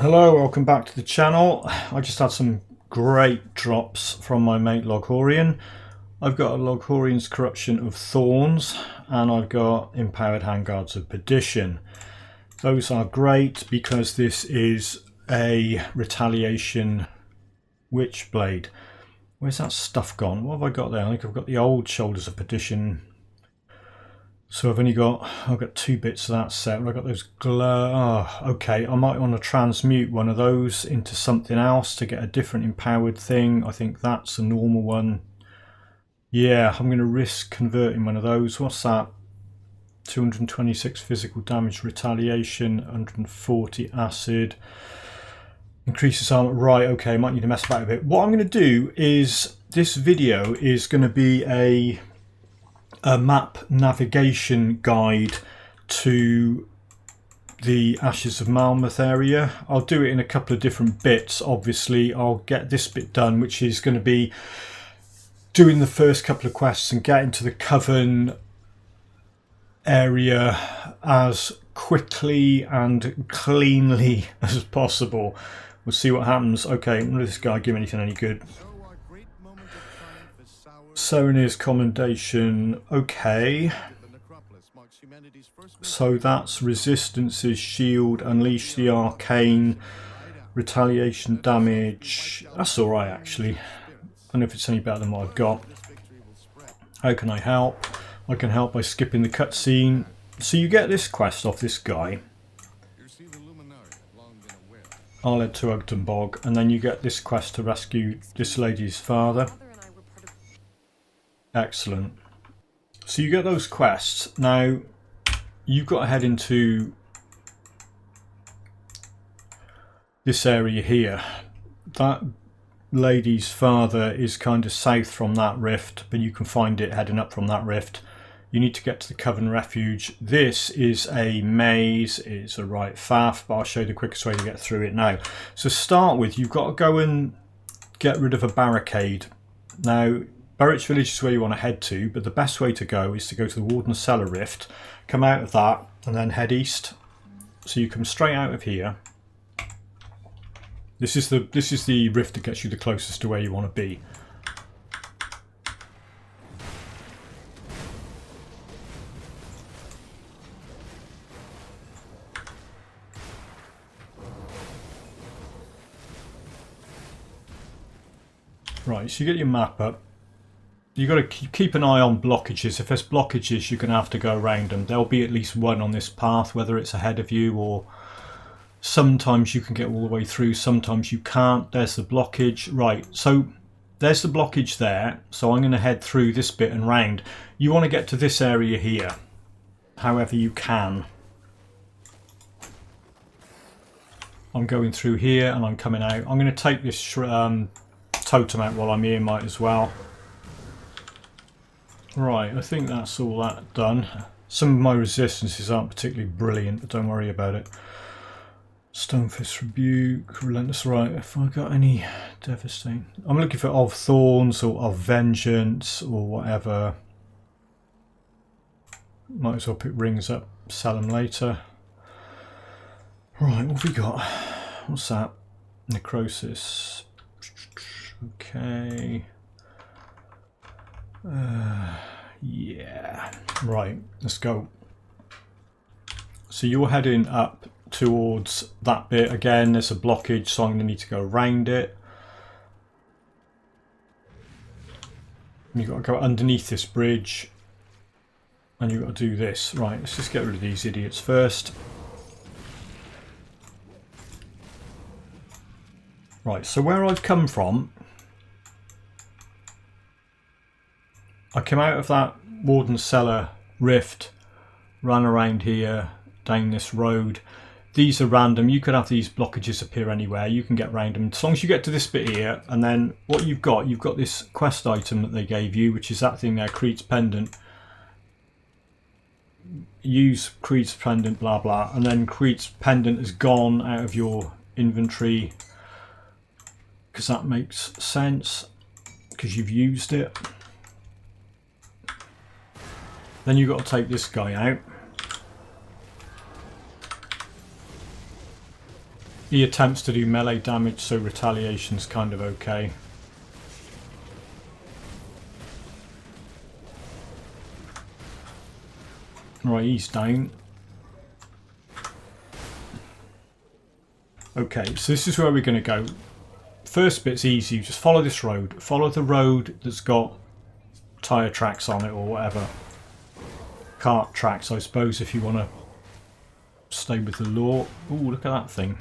Hello, welcome back to the channel. I just had some great drops from my mate Loghorian. I've got a Loghorian's Corruption of Thorns and I've got Empowered Handguards of Perdition. Those are great because this is a Retaliation Witchblade. Where's that stuff gone? What have I got there? I think I've got the old Shoulders of Perdition. So I've got 2 bits of that set. I've got those okay, I might want to transmute one of those into something else to get a different empowered thing. I think that's a normal one. Yeah, I'm going to risk converting one of those. What's that? 226 physical damage retaliation, 140 acid. Increases armor. Right, okay, might need to mess about a bit. What I'm going to do is, this video is going to be a map navigation guide to the Ashes of Malmouth area. I'll do it in a couple of different bits. Obviously I'll get this bit done, which is going to be doing the first couple of quests and getting to the Coven area as quickly and cleanly as possible. We'll see what happens. Okay, none of this guy give anything any good. Serenir's Commendation, okay. So that's Resistance's Shield, Unleash the Arcane, Retaliation Damage. That's alright actually. I don't know if it's any better than what I've got. How can I help? I can help by skipping the cutscene. So you get this quest off this guy. I'll head to Ugdenbog, and then you get this quest to rescue this lady's father. Excellent. So you get those quests. Now you've got to head into this area here. That lady's father is kind of south from that rift, but you can find it heading up from that rift. You need to get to the Coven Refuge. This is a maze, it's a right faff, but I'll show you the quickest way to get through it now. So start with, you've got to go and get rid of a barricade. Now Barrett Village is where you want to head to, but the best way to go is to go to the Warden's Cellar Rift, come out of that, and then head east. So you come straight out of here. This is the rift that gets you the closest to where you want to be. Right, so you get your map up. You've got to keep an eye on blockages. If there's blockages, you're going to have to go around them. There'll be at least one on this path, whether it's ahead of you or sometimes you can get all the way through, sometimes you can't. There's the blockage. Right, so there's the blockage there. So I'm going to head through this bit and round. You want to get to this area here, however you can. I'm going through here and I'm coming out. I'm going to take this totem out while I'm here, might as well. Right, I think that's all that done. Some of my resistances aren't particularly brilliant, but don't worry about it. Stonefist Rebuke, Relentless Right. If I got any devastating, I'm looking for of Thorns or of Vengeance or whatever. Might as well pick rings up, sell them later. Right, what have we got? What's that? Necrosis. Okay. Yeah, right, let's go. So you're heading up towards that bit. Again, there's a blockage, so I'm going to need to go around it. You've got to go underneath this bridge and you've got to do this. Right, let's just get rid of these idiots first. Right, so where I've come from, I came out of that Warden's Cellar Rift, ran around here, down this road. These are random. You could have these blockages appear anywhere. You can get around them. As long as you get to this bit here, and then what you've got this quest item that they gave you, which is that thing there, Creed's Pendant. Use Creed's Pendant, blah, blah. And then Creed's Pendant is gone out of your inventory, because that makes sense, because you've used it. Then you've got to take this guy out. He attempts to do melee damage, so retaliation's kind of okay. Right, he's down. Okay, so this is where we're going to go. First bit's easy, just follow this road. Follow the road that's got tyre tracks on it or whatever. Cart tracks, I suppose, if you want to stay with the law. Ooh, look at that thing.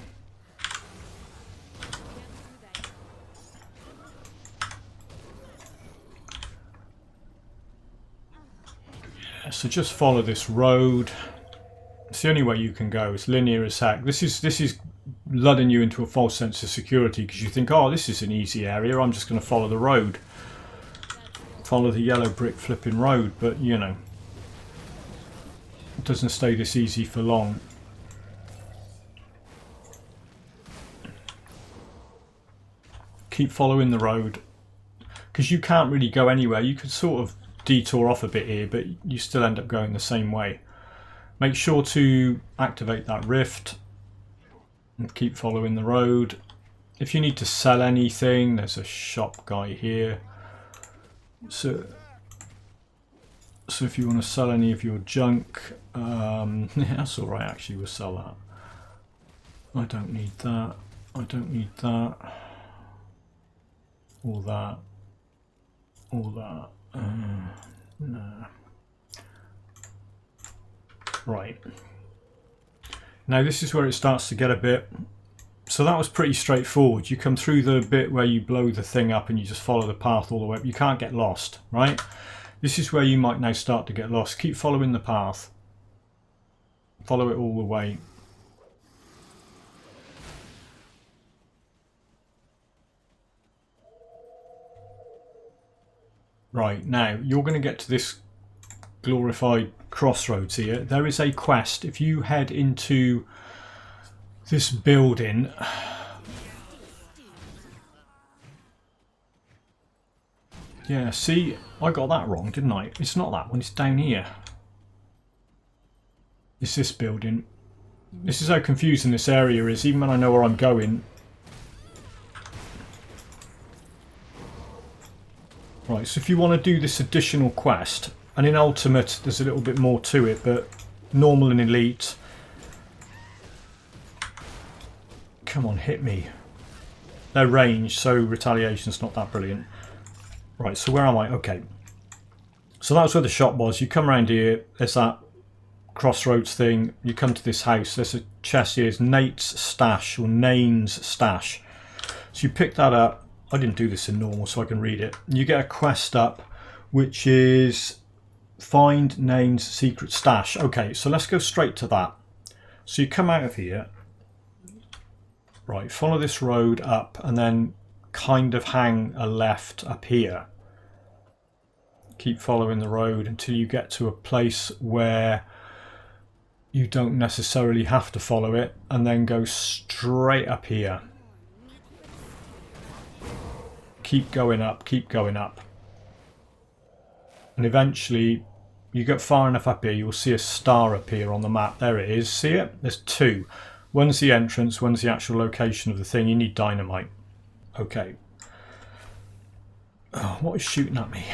Yeah, so just follow this road. It's the only way you can go. It's linear as heck. This is ludding you into a false sense of security because you think, oh, this is an easy area. I'm just going to follow the road. Follow the yellow brick flipping road, but you know, it doesn't stay this easy for long. Keep following the road because you can't really go anywhere. You could sort of detour off a bit here, but you still end up going the same way. Make sure to activate that rift and keep following the road. If you need to sell anything, there's a shop guy here. So if you want to sell any of your junk, yeah, that's alright actually, we'll sell that. I don't need that. I don't need that. All that. All that. Nah. Right. Now this is where it starts to get a bit... So that was pretty straightforward. You come through the bit where you blow the thing up and you just follow the path all the way up. You can't get lost, right? This is where you might now start to get lost. Keep following the path. Follow it all the way. Right, now you're going to get to this glorified crossroads here. There is a quest. If you head into this building, yeah, see, I got that wrong, didn't I? It's not that one, it's down here. It's this building. This is how confusing this area is, even when I know where I'm going. Right, so if you want to do this additional quest, and in Ultimate there's a little bit more to it, but normal and elite... Come on, hit me. They're ranged, so retaliation's not that brilliant. Right, so where am I? Okay. So that's where the shop was. You come around here, there's that crossroads thing. You come to this house, there's a chest here. It's Nate's stash, or Nane's stash. So you pick that up. I didn't do this in normal, so I can read it. You get a quest up, which is find Nane's secret stash. Okay, so let's go straight to that. So you come out of here. Right, follow this road up and then kind of hang a left up here. Keep following the road until you get to a place where you don't necessarily have to follow it, and then go straight up here. Keep going up, keep going up. And eventually you get far enough up here, you'll see a star appear on the map. There it is, see it? There's two. One's the entrance, one's the actual location of the thing. You need dynamite. Okay. Oh, what is shooting at me?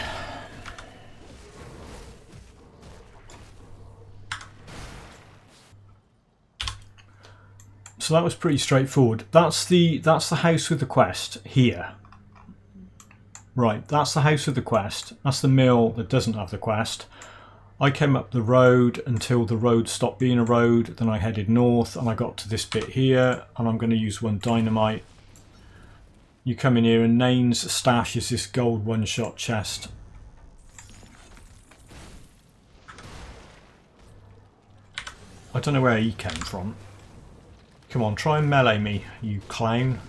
So that was pretty straightforward. That's the house with the quest here. Right, that's the house with the quest. That's the mill that doesn't have the quest. I came up the road until the road stopped being a road, then I headed north and I got to this bit here, and I'm going to use one dynamite. You come in here and Nane's stash is this gold one-shot chest. I don't know where he came from. Come on, try and melee me, you clown.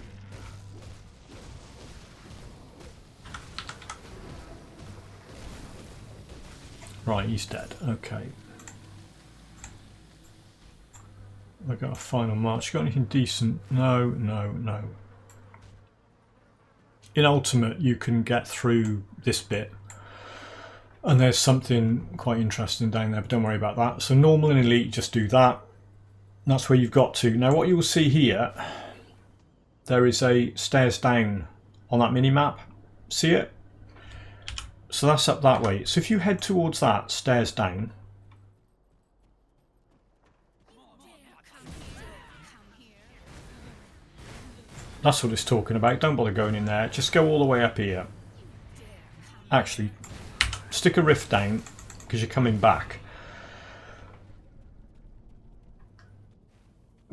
Right, he's dead. Okay. I got a final march. Got anything decent? No, no, no. In Ultimate, you can get through this bit, and there's something quite interesting down there, but don't worry about that. So normal and elite, just do that. That's where you've got to. Now what you will see here there is a stairs down on that mini-map. See it? So that's up that way. So if you head towards that, stairs down, that's what it's talking about. Don't bother going in there. Just go all the way up here. Actually, stick a rift down because you're coming back.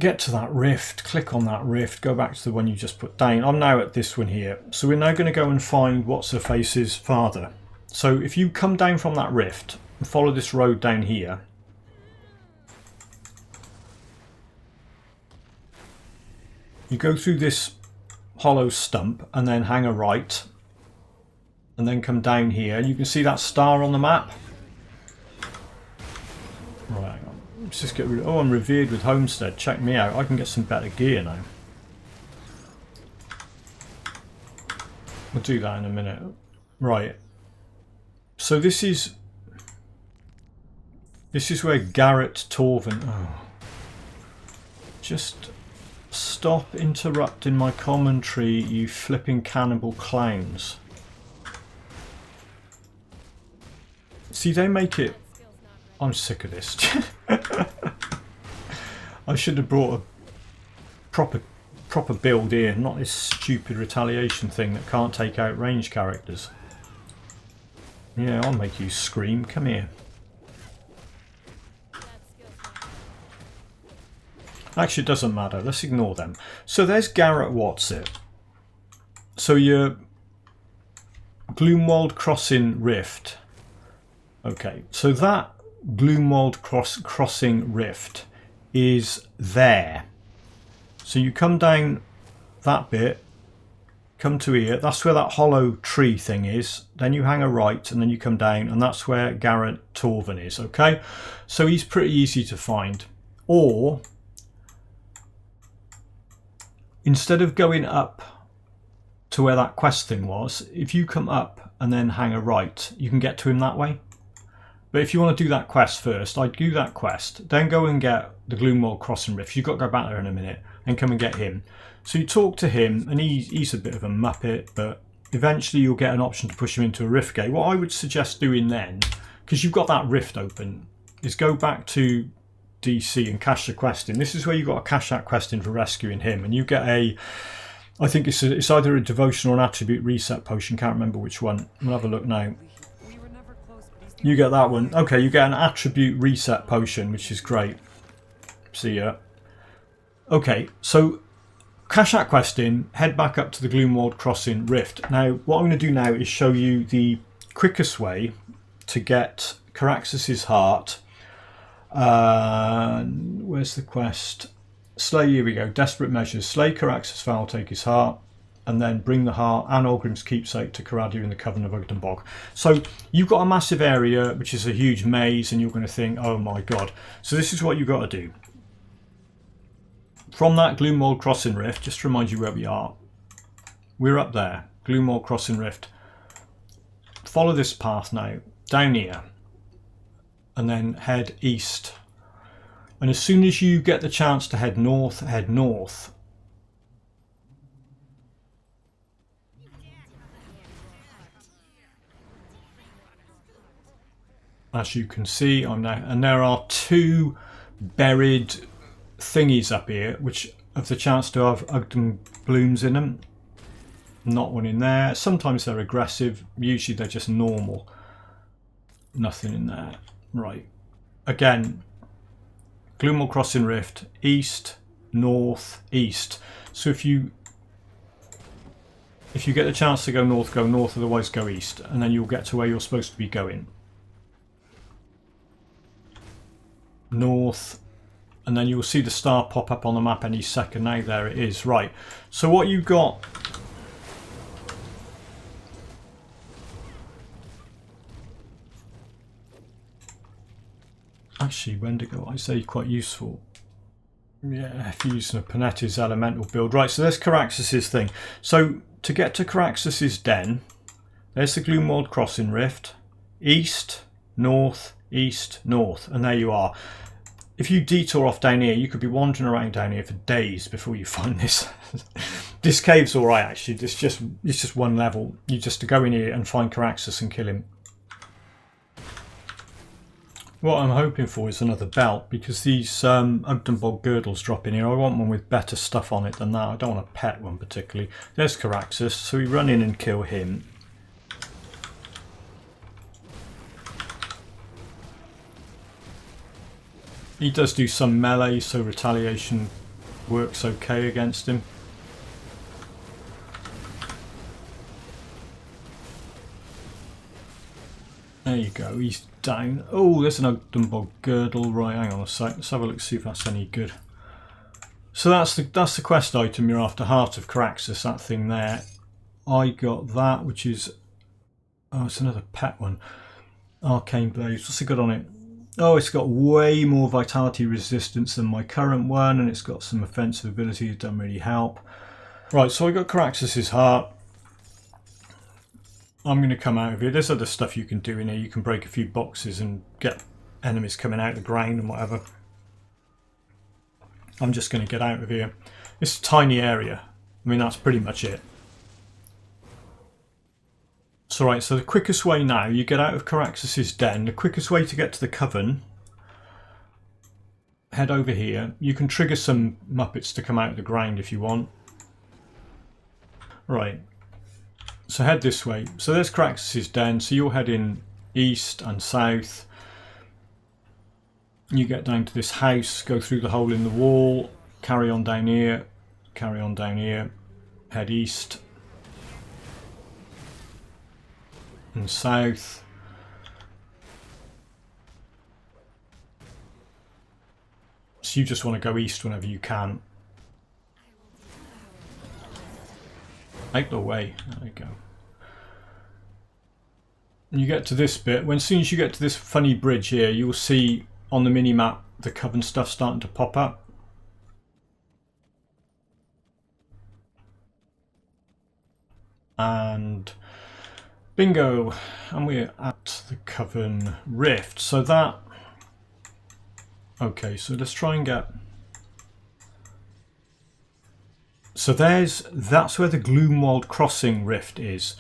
Get to that rift, click on that rift, go back to the one you just put down. I'm now at this one here. So we're now going to go and find what's her face's father. So if you come down from that rift and follow this road down here, you go through this hollow stump and then hang a right and then come down here. You can see that star on the map. Right, hang on. Let's just get rid of... Oh, I'm revered with Homestead. Check me out. I can get some better gear now. We'll do that in a minute. Right. So this is where Garett Torven... Oh. Just stop interrupting my commentary, you flipping cannibal clowns. See, they make it... I'm sick of this. I should have brought a proper build here, not this stupid retaliation thing that can't take out range characters. Yeah, I'll make you scream. Come here. Actually, it doesn't matter. Let's ignore them. So there's Garett What's-It. So your Gloomwald Crossing Rift. Okay, so that Gloomwald Crossing Rift is there. So you come down that bit, come to here, that's where that hollow tree thing is, then you hang a right and then you come down and that's where Garett Torven is, okay? So he's pretty easy to find. Or, instead of going up to where that quest thing was, if you come up and then hang a right, you can get to him that way. But if you want to do that quest first, I'd do that quest, then go and get the Gloomwald Crossing Rift. You've got to go back there in a minute and come and get him. So you talk to him, and he's a bit of a muppet, but eventually you'll get an option to push him into a rift gate. What I would suggest doing then, because you've got that rift open, is go back to DC and cash the quest in. This is where you've got to cash that quest in for rescuing him, and you get a... I think it's either a devotion or an attribute reset potion, can't remember which one. We'll have a look now. You get that one. Okay, you get an attribute reset potion, which is great. See ya. Okay, so cash that quest in, head back up to the Gloomwald Crossing Rift. Now, what I'm going to do now is show you the quickest way to get Carraxus's heart. Where's the quest? Slay, here we go. Desperate measures. Slay Carraxus Foul, take his heart, and then bring the heart and Orgrim's keepsake to Caradia in the Coven of Ugdenbog. So you've got a massive area, which is a huge maze, and you're going to think, oh my god. So this is what you've got to do. From that Gloomwald Crossing Rift, just to remind you where we are, we're up there, Gloomwald Crossing Rift. Follow this path now, down here, and then head east. And as soon as you get the chance to head north, head north. As you can see, I'm now, and there are two buried thingies up here, which have the chance to have Ugden blooms in them. Not one in there. Sometimes they're aggressive. Usually they're just normal. Nothing in there. Right. Again, Gloomwald Crossing Rift, east, north, east. So if you get the chance to go north, otherwise go east, and then you'll get to where you're supposed to be going. North, and then you'll see the star pop up on the map any second. Now there it is. Right, so what you've got, actually Wendigo, I say quite useful. Yeah, if you're using a Panetti's elemental build. Right, so there's Carraxus's thing. So to get to Carraxus's den, there's the Gloomwald Crossing Rift, east, north, east, north, and there you are. If you detour off down here, you could be wandering around down here for days before you find this This cave's alright actually, it's just one level. You just to go in here and find Carraxus and kill him. What I'm hoping for is another belt, because these Ugdenbog girdles drop in here. I want one with better stuff on it than that. I don't want a pet one particularly. There's Carraxus, so we run in and kill him. He does do some melee, so retaliation works okay against him. There you go, he's down. Oh, there's an Ugdenbog girdle. Right, hang on a sec. Let's have a look, see if that's any good. So that's the quest item you're after, Heart of Carraxus, that thing there. I got that, which is... oh, it's another pet one. Arcane Blaze. What's it got on it? Oh, it's got way more vitality resistance than my current one, and it's got some offensive abilities that don't really help. Right, so I got Carraxus's heart. I'm going to come out of here. There's other stuff you can do in here. You can break a few boxes and get enemies coming out of the ground and whatever. I'm just going to get out of here. It's a tiny area. I mean, that's pretty much it. So right, so the quickest way now, you get out of Carraxus's den. The quickest way to get to the Coven, head over here. You can trigger some Muppets to come out of the ground if you want. Right. So head this way. So there's Carraxus's den. So you're heading east and south. You get down to this house, go through the hole in the wall, carry on down here, head east and south. So you just want to go east whenever you can. Out the way. There we go. And you get to this bit. As soon as you get to this funny bridge here, you'll see on the mini-map the Coven stuff starting to pop up. And bingo! And we're at the Coven Rift. So that... okay, so let's try and get... so that's where the Gloomwald Crossing Rift is.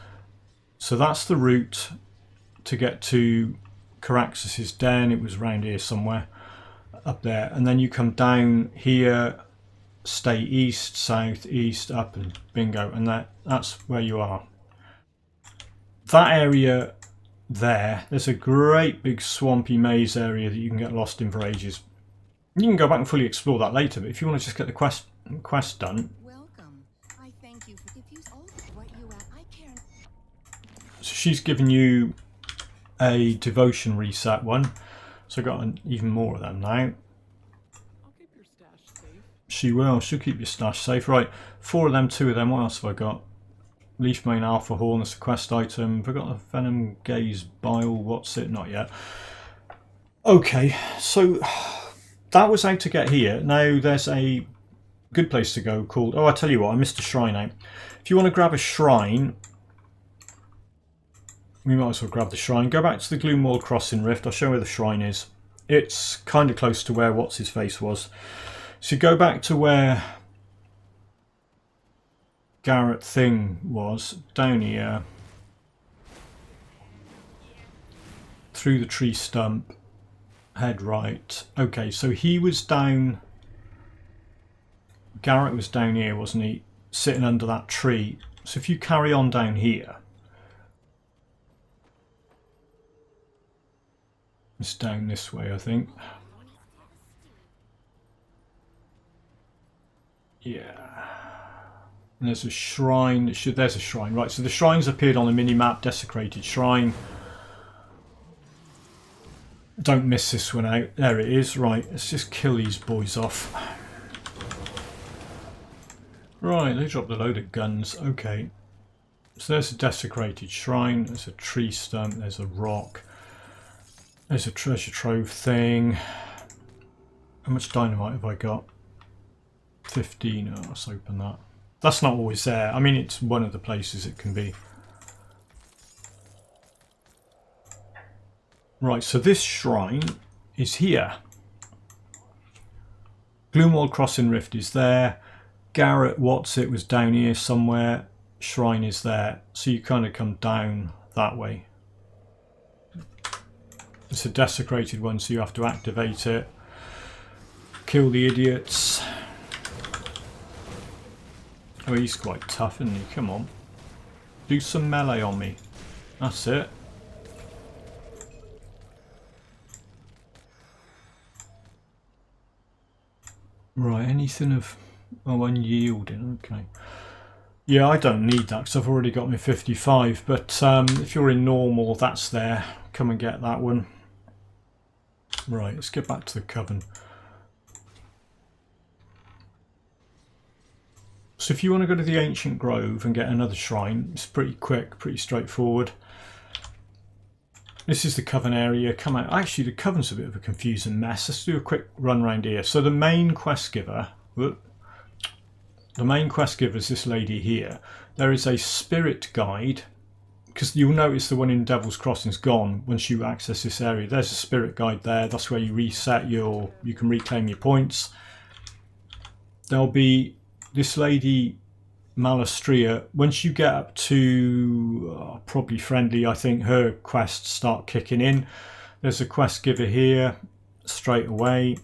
So that's the route to get to Carraxus's den. It was around here somewhere, up there. And then you come down here, stay east, south, east, up, and bingo. And that's where you are. That area there's a great big swampy maze area that you can get lost in for ages. You can go back and fully explore that later, but if you want to just get the quest done. So she's given you a devotion reset one, so I got even more of them now. I'll keep your stash safe. She'll keep your stash safe. Right, 4 of them, 2 of them. What else have I got? Leaf Mane Alpha Horn, that's a quest item. Have I got a Venom Gaze Bile? What's it? Not yet. Okay, so that was how to get here. Now there's a good place to go called... oh, I tell you what, I missed a shrine out. If you want to grab a shrine, we might as well grab the shrine. Go back to the Gloomwald Crossing Rift. I'll show you where the shrine is. It's kind of close to where What's-His-Face was. So you go back to where Garett Thing was, down here, through the tree stump, head right. Okay, so he was down... Garett was down here, wasn't he? Sitting under that tree. So if you carry on down here, it's down this way, I think. Yeah. And there's a shrine. There's a shrine. Right, so the shrine's appeared on the mini-map. Desecrated Shrine. Don't miss this one out. There it is. Right, let's just kill these boys off. Right, they dropped a load of guns. Okay. So there's a desecrated shrine. There's a tree stump. There's a rock. There's a treasure trove thing. How much dynamite have I got? 15. Oh, let's open that. That's not always there. I mean, it's one of the places it can be. Right, so this shrine is here. Gloomwald Crossing Rift is there. Garett Whatsit was down here somewhere. Shrine is there. So you kind of come down that way. It's a desecrated one, so you have to activate it. Kill the idiots. Oh, he's quite tough, isn't he? Come on. Do some melee on me. That's it. Right, anything of... Oh, unyielding, okay. Yeah, I don't need that because I've already got my 55, but if you're in normal, that's there. Come and get that one. Right, let's get back to the Coven. So if you want to go to the Ancient Grove and get another shrine, it's pretty quick, pretty straightforward. This is the Coven area. Come out. Actually, the Coven's a bit of a confusing mess. Let's do a quick run round here. So the main quest giver, is this lady here. There is a spirit guide, because you'll notice the one in Devil's Crossing's gone once you access this area. There's a spirit guide there. That's where you reset you can reclaim your points. There'll be this lady Malastria. Once you get up to probably friendly, I think her quests start kicking in. There's a quest giver here straight away.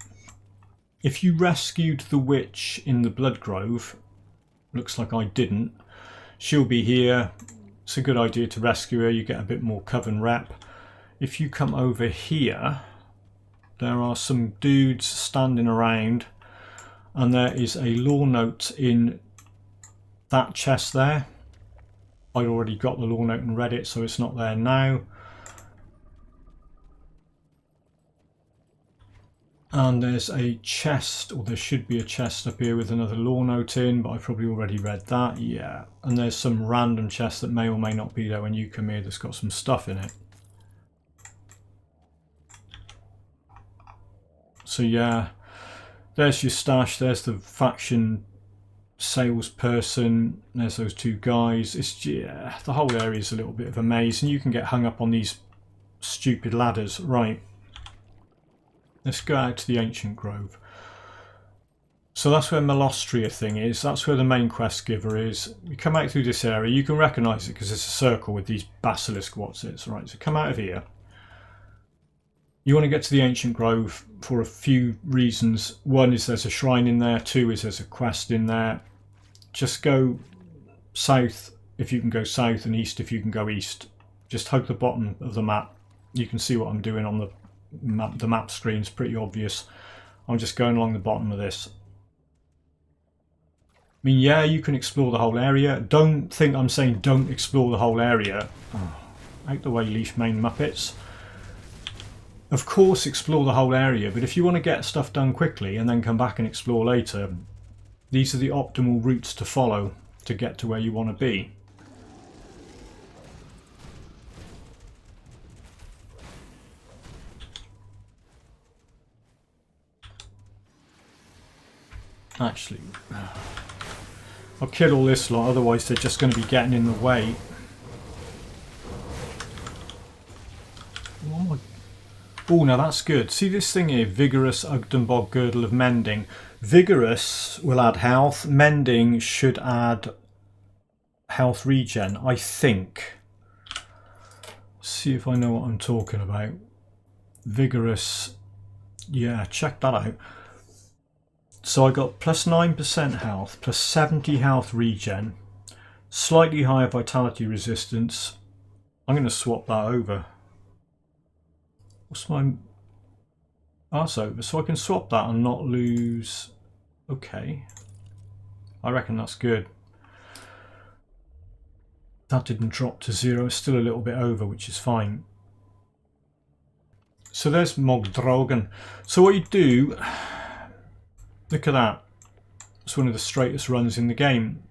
If you rescued the witch in the Blood Grove, looks like I didn't, she'll be here. It's a good idea to rescue her. You get a bit more Coven rep. If you come over here, there are some dudes standing around, and there is a lore note in that chest there. I'd already got the lore note and read it, so it's not there now. And there's a chest, or there should be a chest up here with another lore note in, but I probably already read that, yeah. And there's some random chest that may or may not be there when you come here that's got some stuff in it. So yeah, there's your stash, there's the faction salesperson, there's those two guys. It's, yeah, the whole area is a little bit of a maze, and you can get hung up on these stupid ladders. Right, let's go out to the Ancient Grove. So that's where Malastria thing is. That's where the main quest giver is. You come out through this area. You can recognise it because it's a circle with these basilisk whatsits. Right, so come out of here. You want to get to the Ancient Grove for a few reasons. One is there's a shrine in there. Two is there's a quest in there. Just go south if you can go south, and east if you can go east. Just hug the bottom of the map. You can see what I'm doing on the map screen. It's pretty obvious. I'm just going along the bottom of this. I mean, yeah, you can explore the whole area. Don't think I'm saying don't explore the whole area. Oh, out the way, Leaf Mane Muppets. Of course, explore the whole area, but if you want to get stuff done quickly and then come back and explore later, these are the optimal routes to follow to get to where you want to be. Actually, I'll kill all this lot, otherwise they're just going to be getting in the way. Oh, now that's good. See this thing here, Vigorous Ugdenbog Girdle of Mending. Vigorous will add health. Mending should add health regen, I think. See if I know what I'm talking about. Vigorous, yeah, check that out. So I got plus 9% health, plus 70 health regen, slightly higher vitality resistance. I'm going to swap that over. What's my... Oh, that's over. So I can swap that and not lose... Okay. I reckon that's good. That didn't drop to 0. It's still a little bit over, which is fine. So there's Mogdrogen. So what you do... Look at that. It's one of the straightest runs in the game.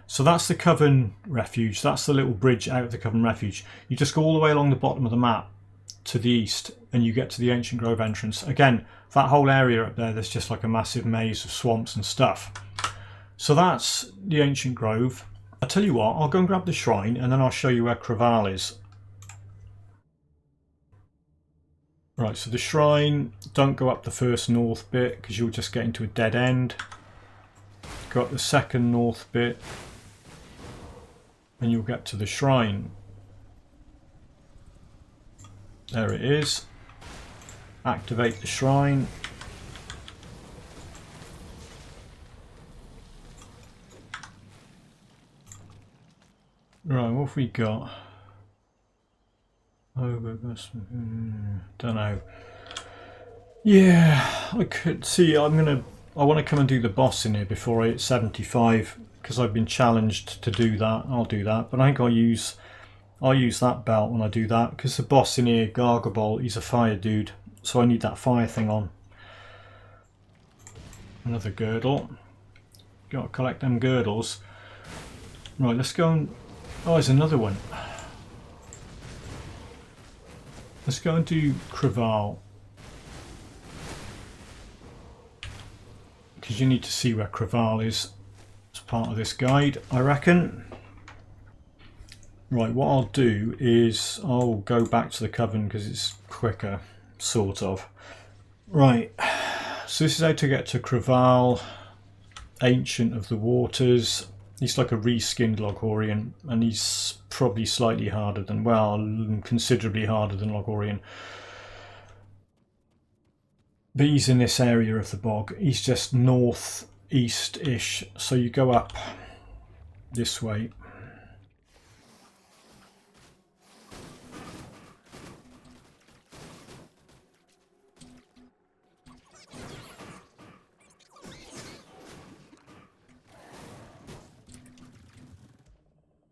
So that's the Coven Refuge. That's the little bridge out of the Coven Refuge. You just go all the way along the bottom of the map to the east and you get to the Ancient Grove entrance. Again, that whole area up there, there's just like a massive maze of swamps and stuff. So that's the Ancient Grove. I'll tell you what, I'll go and grab the shrine and then I'll show you where Kra'Vall is. Right, so the shrine, don't go up the first north bit because you'll just get into a dead end. go up the second north bit and you'll get to the shrine. There it is. Activate the shrine. Right, what have we got? Don't know. Yeah, I could see. I want to come and do the boss in here before I hit 75 because I've been challenged to do that. I'll do that, but I think I'll use that belt when I do that because the boss in here, Gargobolt, he's a fire dude, so I need that fire thing on. Another girdle. Got to collect them girdles. Right, let's go and... Oh, there's another one. Let's go and do Kra'Vall. Because you need to see where Kra'Vall is as part of this guide, I reckon. Right, what I'll do is I'll go back to the Coven because it's quicker, sort of. Right, so this is how to get to Kra'Vall, Ancient of the Waters. He's like a reskinned Loghorien, and he's probably slightly harder than, well, considerably harder than Loghorien. But he's in this area of the bog. He's just north-east-ish, so you go up this way.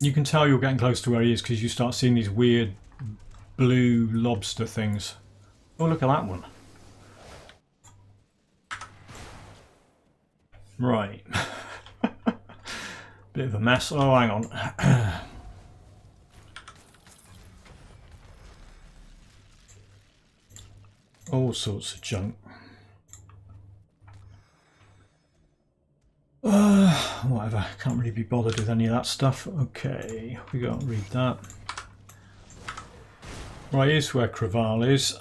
You can tell you're getting close to where he is because you start seeing these weird blue lobster things. Oh, look at that one. Right. Bit of a mess. Oh, hang on. All sorts of junk. Whatever, can't really be bothered with any of that stuff. Okay, we gotta read that. Right, here's where Kra'Vall is.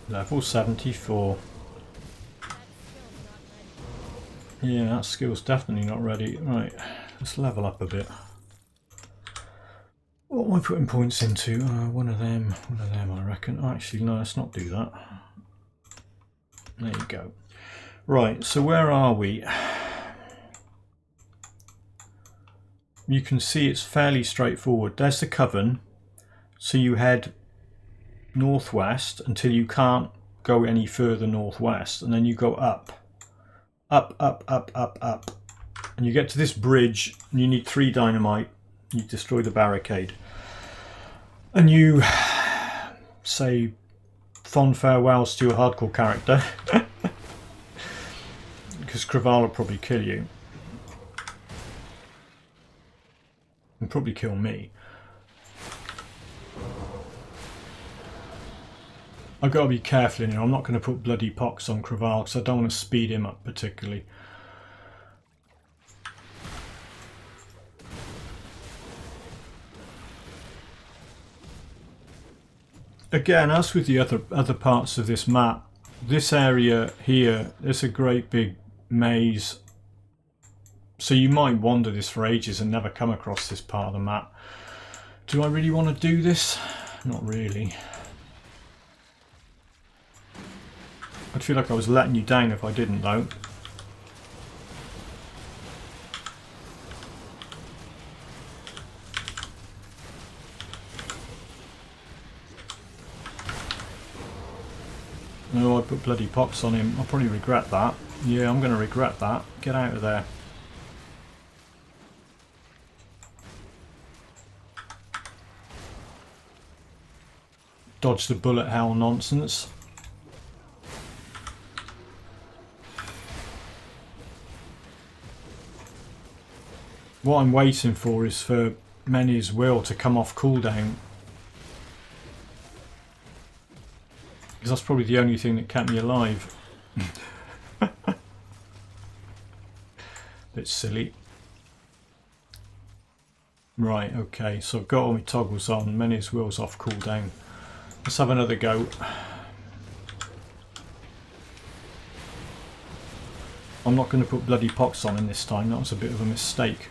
Level 74. Yeah, that skill's definitely not ready. Right, let's level up a bit. What am I putting points into? One of them, I reckon. Oh, actually, no, let's not do that. There you go. Right, so where are we? You can see it's fairly straightforward. There's the Coven. So you head northwest until you can't go any further northwest. And then you go up. Up, up, up, up, up. And you get to this bridge and you need 3 dynamite. You destroy the barricade. And you say fond farewells to your hardcore character. Because Kra'Vall will probably kill you. And probably kill me. I've got to be careful in here. I'm not going to put bloody pox on Kra'Vall because I don't want to speed him up particularly. Again, as with the other parts of this map, this area here, there's a great big maze. So you might wander this for ages and never come across this part of the map. Do I really want to do this? Not really. I'd feel like I was letting you down if I didn't, though. No, I put bloody pox on him. I'll probably regret that. Yeah, I'm going to regret that. Get out of there. Dodge the bullet hell nonsense. What I'm waiting for is for Mene's will to come off cooldown. Because that's probably the only thing that kept me alive. Bit silly. Right, okay, so I've got all my toggles on, Mene's will's off cooldown. Let's have another go. I'm not going to put bloody pox on him this time. That was a bit of a mistake.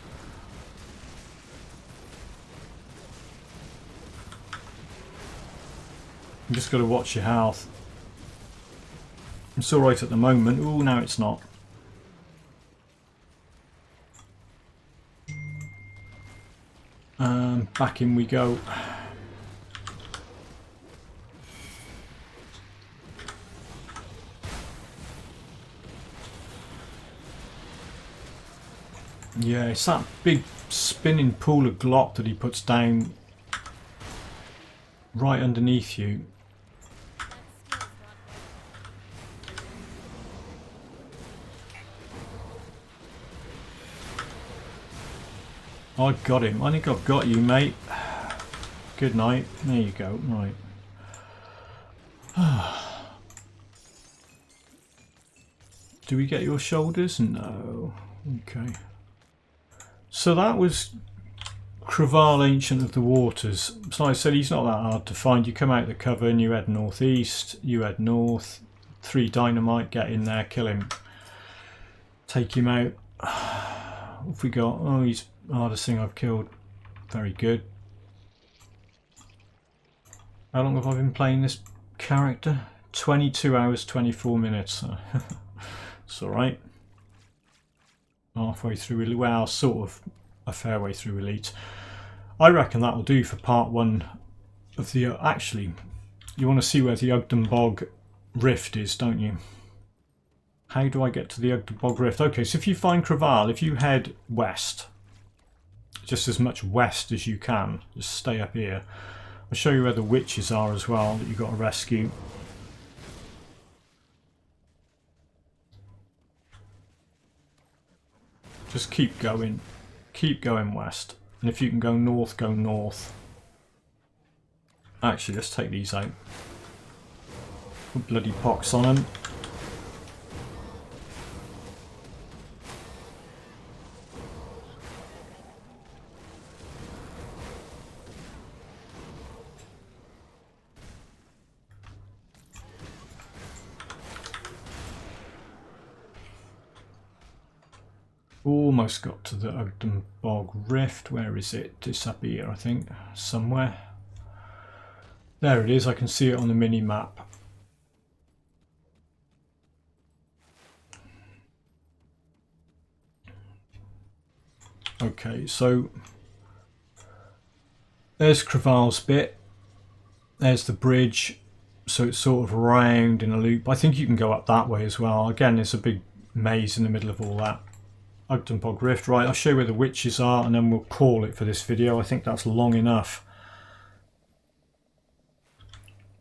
You just got to watch your health. It's alright at the moment. Oh, no it's not. Back in we go. Yeah, it's that big spinning pool of glop that he puts down right underneath you. I got him. I think I've got you, mate. Good night. There you go. Right. Do we get your shoulders? No. Okay. So that was Kra'Vall, Ancient of the Waters. So like I said, he's not that hard to find. You come out of the coven, you head northeast, you head north, 3 dynamite, get in there, kill him. Take him out. What have we got? Oh, he's the hardest thing I've killed. Very good. How long have I been playing this character? 22 hours, 24 minutes. It's alright. Halfway through, well, sort of a fair way through Elite. I reckon that'll do for part 1 of the... actually, you want to see where the Ugdenbog Rift is, don't you? How do I get to the Ugdenbog Rift? Okay, so if you find Kra'Vall, if you head west, just as much west as you can, just stay up here. I'll show you where the witches are as well that you've got to rescue. Just keep going west, and if you can go north, go north. Actually, let's take these out. Put bloody pox on them. Almost got to the Ugdenbog Rift. Where is it? It's up here, I think, somewhere. There it is. I can see it on the mini map. Okay, so there's Kra'Vall's bit. There's the bridge. So it's sort of round in a loop. I think you can go up that way as well. Again, there's a big maze in the middle of all that. Ugdenbog Rift. Right, I'll show you where the witches are and then we'll call it for this video. I think that's long enough.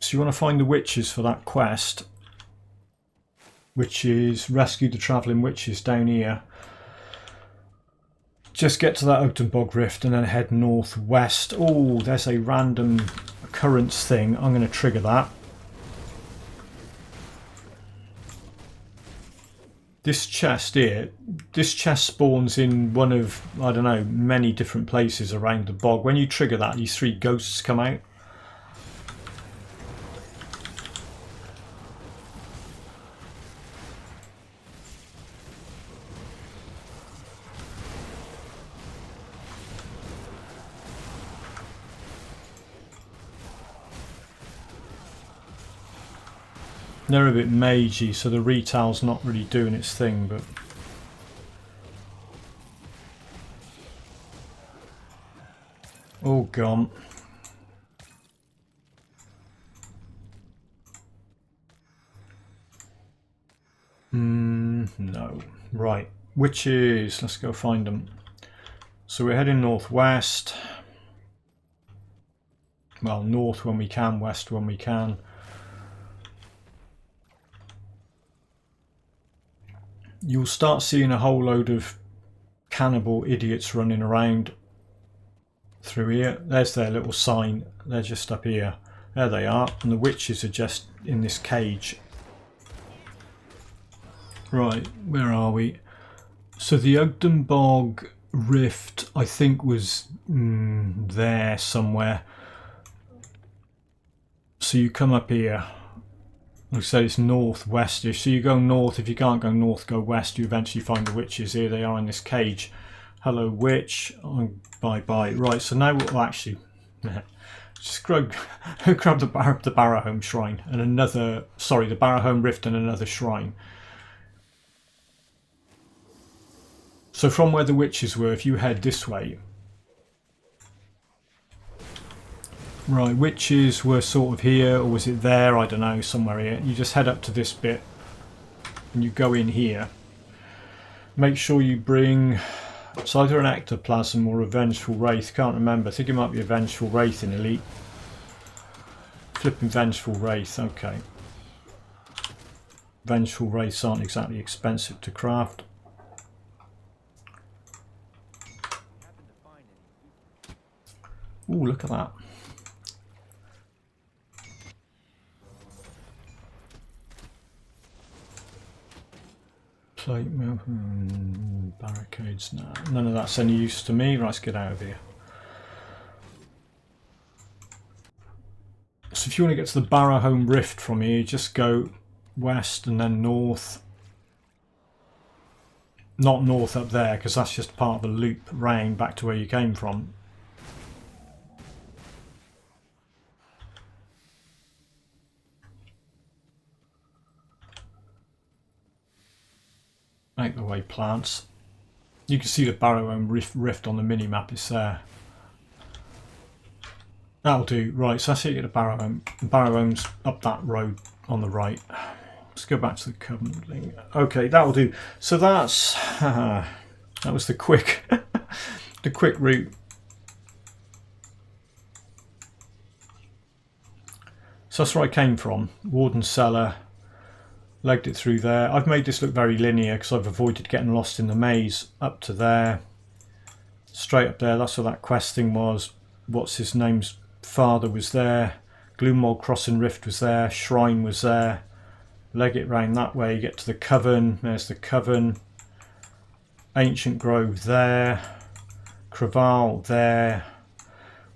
So you want to find the witches for that quest, which is rescue the travelling witches down here. Just get to that Ugdenbog Rift and then head northwest. Oh, there's a random occurrence thing. I'm going to trigger that. This chest here, this chest spawns in one of, I don't know, many different places around the bog. When you trigger that, these 3 ghosts come out. They're a bit magey, so the retail's not really doing its thing, but... all gone. No. Right. Witches. Let's go find them. So we're heading northwest. Well, north when we can, west when we can. You'll start seeing a whole load of cannibal idiots running around through here. There's their little sign. They're just up here. There they are. And the witches are just in this cage. Right, where are we? So the Ugdenbog Rift, I think, was there somewhere. So you come up here. We say it's northwestish. So you go north. If you can't go north, go west. You eventually find the witches. Here they are in this cage. Hello, witch. Oh, bye bye. Right. So now we'll actually just grab the Barrowholm shrine and another. Sorry, the Barrowholm Rift and another shrine. So from where the witches were, if you head this way. Right, witches were sort of here, or was it there? I don't know, somewhere here. You just head up to this bit and you go in here. Make sure you bring, it's either an ectoplasm or a Vengeful Wraith, can't remember. I think it might be a Vengeful Wraith in Elite. Flipping Vengeful Wraith, okay. Vengeful Wraiths aren't exactly expensive to craft. Ooh, look at that. Plate barricades, no. None of that's any use to me. Right, let's get out of here. So if you want to get to the Barrowholm Rift from here, just go west and then north. Not north up there, because that's just part of a loop round back to where you came from. Out the way, plants. You can see the Barrowholm Rift on the mini-map, it's there. That'll do. Right, so that's how you get to Barrowholm. Barrowholm's up that road on the right. Let's go back to the Coven thing. Okay, that'll do. So that's... that was the quick... the quick route. So that's where I came from. Warden Cellar. Legged it through there. I've made this look very linear because I've avoided getting lost in the maze. Up to there. Straight up there. That's where that quest thing was. What's his name's father was there. Gloomwald Crossing Rift was there. Shrine was there. Leg it round that way. You get to the Coven. There's the Coven. Ancient Grove there. Kra'Vall there.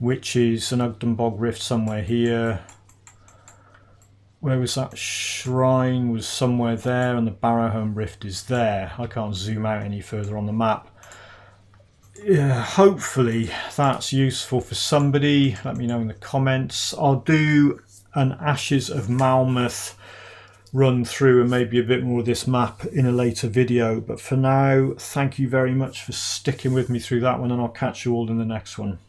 Witches and Ugdenbog Rift somewhere here. Where was that? Shrine was somewhere there, and the Barrowholm Rift is there. I can't zoom out any further on the map. Yeah, hopefully that's useful for somebody. Let me know in the comments. I'll do an Ashes of Malmouth run through and maybe a bit more of this map in a later video. But for now, thank you very much for sticking with me through that one, and I'll catch you all in the next one.